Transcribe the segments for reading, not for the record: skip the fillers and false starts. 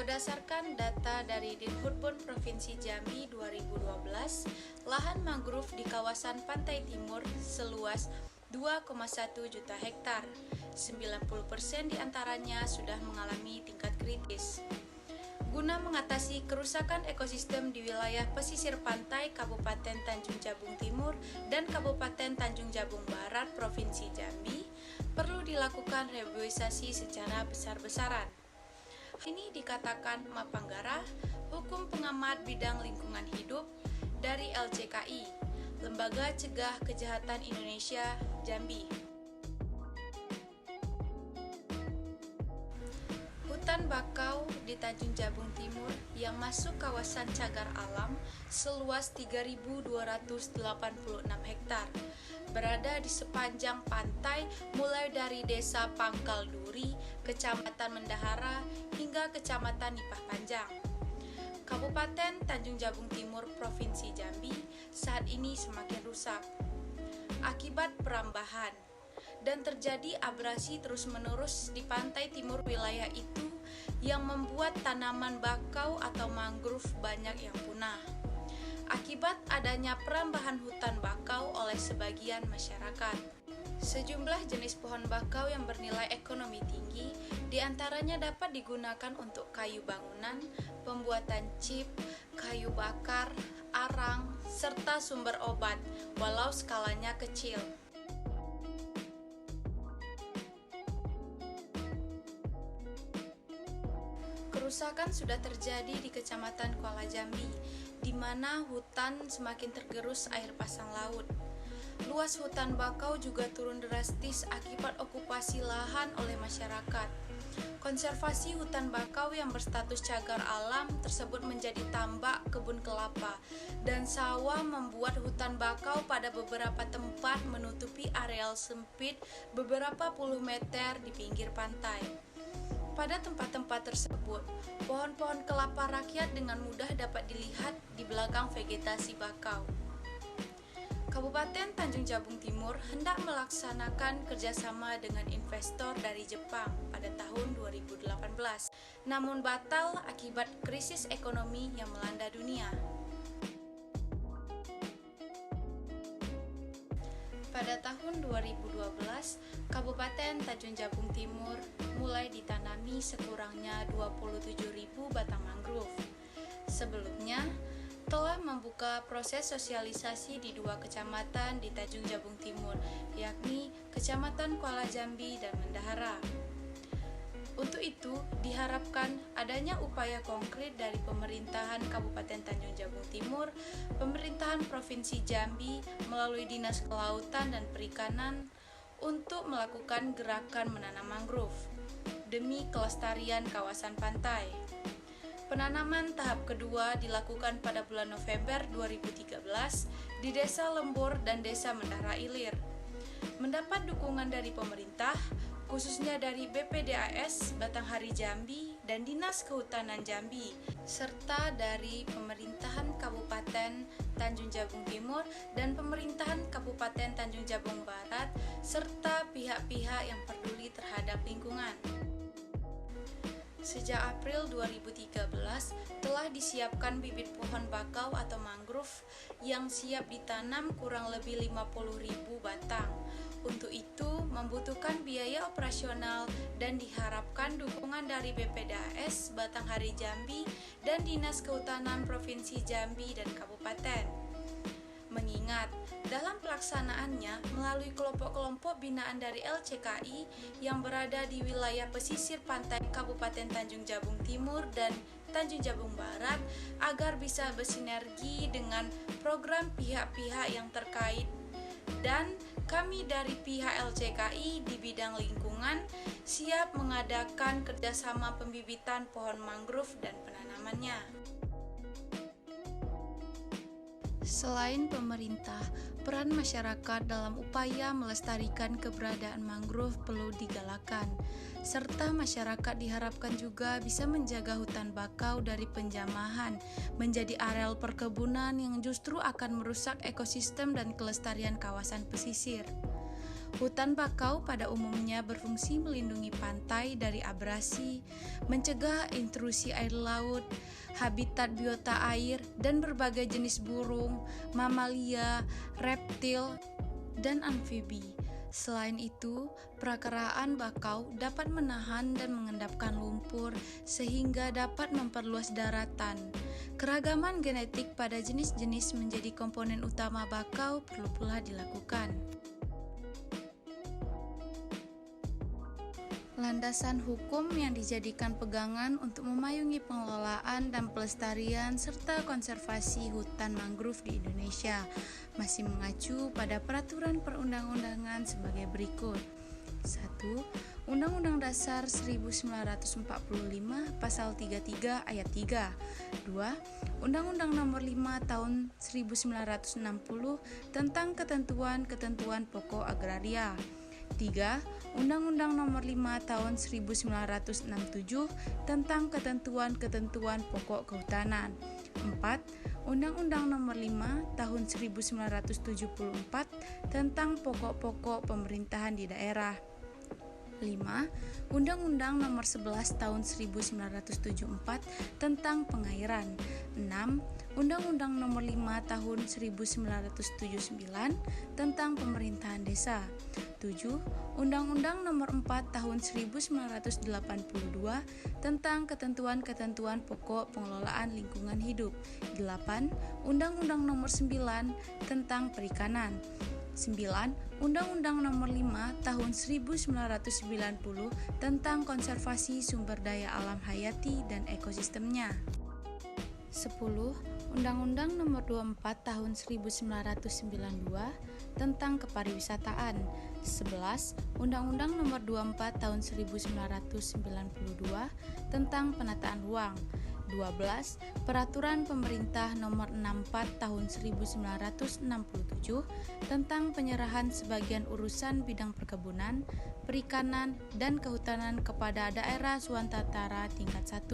Berdasarkan data dari Dinhutbun Provinsi Jambi 2012, lahan mangrove di kawasan pantai timur seluas 2,1 juta hektar. 90% diantaranya sudah mengalami tingkat kritis. Guna mengatasi kerusakan ekosistem di wilayah pesisir pantai Kabupaten Tanjung Jabung Timur dan Kabupaten Tanjung Jabung Barat Provinsi Jambi, perlu dilakukan reboisasi secara besar-besaran. Ini dikatakan Mapanggara, Hukum Pengamat Bidang Lingkungan Hidup dari LCKI, Lembaga Cegah Kejahatan Indonesia, Jambi. Hutan bakau di Tanjung Jabung Timur yang masuk kawasan cagar alam seluas 3.286 hektar, berada di sepanjang pantai mulai dari Desa Pangkal Duri, Kecamatan Mendahara, hingga Kecamatan Nipah Panjang. Kabupaten Tanjung Jabung Timur Provinsi Jambi saat ini semakin rusak akibat perambahan dan terjadi abrasi terus-menerus di pantai timur wilayah itu yang membuat tanaman bakau atau mangrove banyak yang punah. Akibat adanya perambahan hutan bakau oleh sebagian masyarakat. Sejumlah jenis pohon bakau yang bernilai ekonomi tinggi, diantaranya dapat digunakan untuk kayu bangunan, pembuatan chip, kayu bakar, arang, serta sumber obat, walau skalanya kecil. Kerusakan sudah terjadi di Kecamatan Kuala Jambi, di mana hutan semakin tergerus air pasang laut. Luas hutan bakau juga turun drastis akibat okupasi lahan oleh masyarakat. Konservasi hutan bakau yang berstatus cagar alam tersebut menjadi tambak, kebun kelapa, dan sawah membuat hutan bakau pada beberapa tempat menutupi areal sempit beberapa puluh meter di pinggir pantai. Pada tempat-tempat tersebut, pohon-pohon kelapa rakyat dengan mudah dapat dilihat di belakang vegetasi bakau. Kabupaten Tanjung Jabung Timur hendak melaksanakan kerjasama dengan investor dari Jepang pada tahun 2018, namun batal akibat krisis ekonomi yang melanda dunia. Pada tahun 2012, Kabupaten Tanjung Jabung Timur mulai ditanami sekurangnya 27.000 batang mangrove. Sebelumnya, telah membuka proses sosialisasi di dua kecamatan di Tanjung Jabung Timur, yakni Kecamatan Kuala Jambi dan Mendahara. Untuk itu, diharapkan adanya upaya konkret dari pemerintahan Kabupaten Tanjung Jabung Timur, pemerintahan Provinsi Jambi melalui Dinas Kelautan dan Perikanan untuk melakukan gerakan menanam mangrove demi kelestarian kawasan pantai. Penanaman tahap kedua dilakukan pada bulan November 2013 di Desa Lembur dan Desa Mendahara Ilir. Mendapat dukungan dari pemerintah, khususnya dari BPDAS Batanghari Jambi dan Dinas Kehutanan Jambi, serta dari pemerintahan Kabupaten Tanjung Jabung Timur dan pemerintahan Kabupaten Tanjung Jabung Barat, serta pihak-pihak yang peduli terhadap lingkungan. Sejak April 2013 telah disiapkan bibit pohon bakau atau mangrove yang siap ditanam kurang lebih 50.000 batang. Untuk itu membutuhkan biaya operasional dan diharapkan dukungan dari BPDAS Batanghari Jambi dan Dinas Kehutanan Provinsi Jambi dan Kabupaten. Mengingat dalam pelaksanaannya melalui kelompok-kelompok binaan dari LCKI yang berada di wilayah pesisir pantai Kabupaten Tanjung Jabung Timur dan Tanjung Jabung Barat agar bisa bersinergi dengan program pihak-pihak yang terkait, dan kami dari pihak LCKI di bidang lingkungan siap mengadakan kerjasama pembibitan pohon mangrove dan penanamannya. Selain pemerintah, peran masyarakat dalam upaya melestarikan keberadaan mangrove perlu digalakan, serta masyarakat diharapkan juga bisa menjaga hutan bakau dari penjamahan menjadi areal perkebunan yang justru akan merusak ekosistem dan kelestarian kawasan pesisir. Hutan bakau pada umumnya berfungsi melindungi pantai dari abrasi, mencegah intrusi air laut, habitat biota air, dan berbagai jenis burung, mamalia, reptil, dan amfibi. Selain itu, perakaraan bakau dapat menahan dan mengendapkan lumpur sehingga dapat memperluas daratan. Keragaman genetik pada jenis-jenis menjadi komponen utama bakau perlu pula dilakukan. Landasan hukum yang dijadikan pegangan untuk memayungi pengelolaan dan pelestarian serta konservasi hutan mangrove di Indonesia masih mengacu pada peraturan perundang-undangan sebagai berikut. 1. Undang-Undang Dasar 1945 Pasal 33 Ayat 3. 2. Undang-Undang Nomor 5 Tahun 1960 tentang ketentuan-ketentuan pokok agraria. 3. Undang-Undang Nomor 5 Tahun 1967 tentang ketentuan-ketentuan pokok kehutanan. 4. Undang-Undang Nomor 5 Tahun 1974 tentang pokok-pokok pemerintahan di daerah. 5. Undang-Undang Nomor 11 Tahun 1974 tentang pengairan. 6. Undang-Undang Nomor 5 Tahun 1979 tentang pemerintahan desa. 7. Undang-Undang Nomor 4 Tahun 1982 tentang ketentuan-ketentuan pokok pengelolaan lingkungan hidup. 8. Undang-Undang Nomor 9 tentang perikanan. 9. Undang-Undang Nomor 5 Tahun 1990 tentang konservasi sumber daya alam hayati dan ekosistemnya. 10. Undang-Undang Nomor 24 Tahun 1992 tentang kepariwisataan. 11. Undang-Undang Nomor 24 Tahun 1992 tentang penataan ruang. 12. Peraturan Pemerintah Nomor 64 Tahun 1967 tentang penyerahan sebagian urusan bidang perkebunan, perikanan, dan kehutanan kepada daerah Swantantara tingkat 1.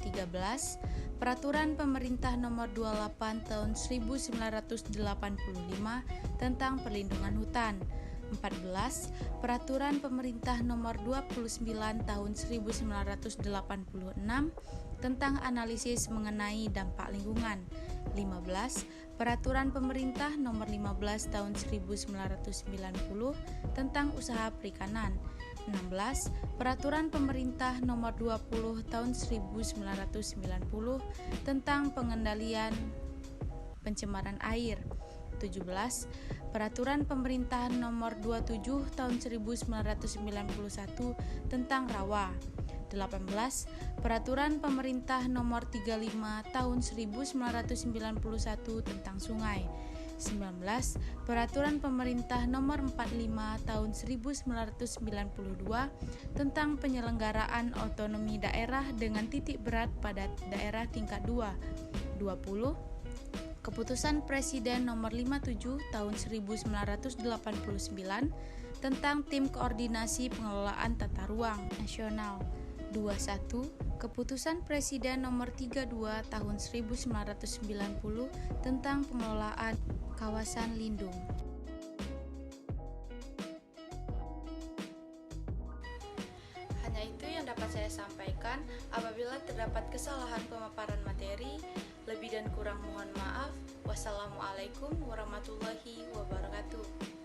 13. Peraturan Pemerintah Nomor 28 Tahun 1985 tentang perlindungan hutan. 14. Peraturan Pemerintah Nomor 29 Tahun 1986 tentang analisis mengenai dampak lingkungan. 15. Peraturan Pemerintah Nomor 15 Tahun 1990 tentang usaha perikanan. 16. Peraturan Pemerintah Nomor 20 Tahun 1990 tentang pengendalian pencemaran air. 17. Peraturan Pemerintah Nomor 27 Tahun 1991 tentang rawa. 18. Peraturan Pemerintah Nomor 35 Tahun 1991 tentang sungai. 19. Peraturan Pemerintah Nomor 45 Tahun 1992 tentang penyelenggaraan otonomi daerah dengan titik berat pada daerah tingkat 2. 20. Keputusan Presiden Nomor 57 Tahun 1989 tentang Tim Koordinasi Pengelolaan Tata Ruang Nasional. 21. Keputusan Presiden Nomor 32 Tahun 1990 tentang pengelolaan kawasan lindung. Hanya itu yang dapat saya sampaikan. Apabila terdapat kesalahan pemaparan materi, lebih dan kurang mohon maaf. Wassalamualaikum warahmatullahi wabarakatuh.